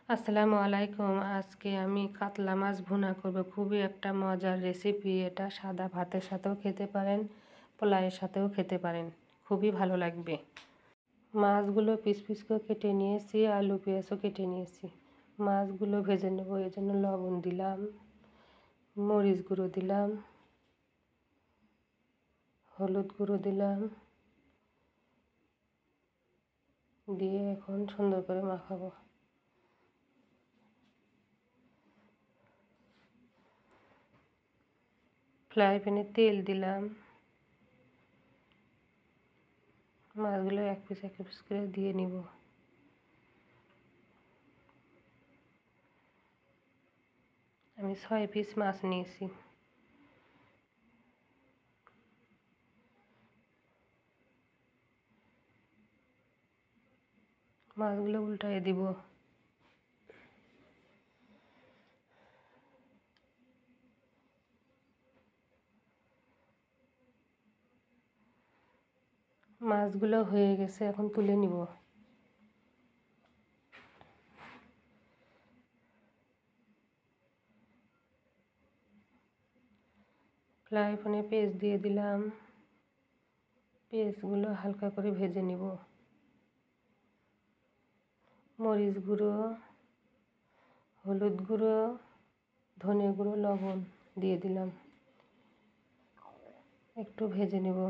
আসসালামু আলাইকুম। আজকে আমি কাতলা মাছ ভুনা করব। খুবই একটা মজার রেসিপি এটা। সাদা ভাতের সাথেও খেতে পারেন, পোলাওয়ের সাথেও খেতে পারেন, খুবই ভালো লাগবে। মাছগুলো পিস পিস করে কেটে নিয়েছি, আলু পেঁয়াজও কেটে নিয়েছি। মাছগুলো ভেজে নেব, এই জন্য লবণ দিলাম, মরিচ গুঁড়ো দিলাম, হলুদ গুঁড়ো দিলাম, দিয়ে এখন সুন্দর করে মাখাবো। ফ্রাই প্যানে তেল দিলাম, মাছগুলো এক পিস করে দিয়ে নিব। আমি 6 পিস মাছ নিয়েছি। মাছগুলো উল্টায় দিব। মাছগুলো হয়ে গেছে, এখন তুলে নিব। ফ্রাই প্যানে পেঁয়াজ দিয়ে দিলাম, পেঁয়াজগুলো হালকা করে ভেজে নিব। মরিচ গুঁড়ো, হলুদ গুঁড়ো, ধনে গুঁড়ো, লবণ দিয়ে দিলাম, একটু ভেজে নিব।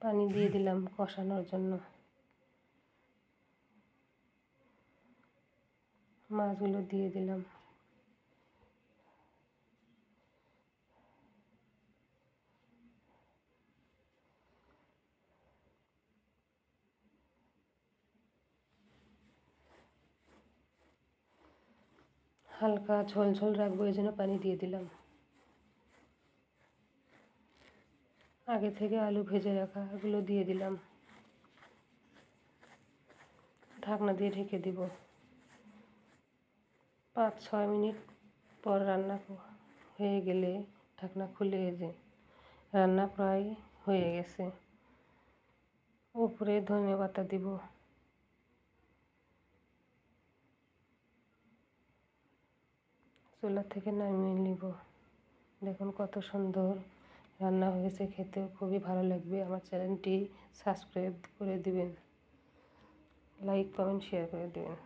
পানি দিয়ে দিলাম কষানোর জন্য। মাছগুলো দিয়ে দিলাম। হালকা ঝোল ঝোল রাখবো, এই জন্য পানি দিয়ে দিলাম। আগে থেকে আলু ভেজে রাখা এগুলো দিয়ে দিলাম। ঢাকনা দিয়ে ঢেকে দিব। 5-6 মিনিট পর রান্না হয়ে গেলে ঢাকনা খুলে রান্না প্রায় হয়ে গেছে। উপরে ধনে পাতা দিব। চুলা থেকে নামিয়ে নিব। দেখুন কত সুন্দর রান্না হয়েছে, খেতেও খুবই ভালো লাগবে। আমার চ্যানেলটি সাবস্ক্রাইব করে দিবেন, লাইক কমেন্ট শেয়ার করে দিবেন।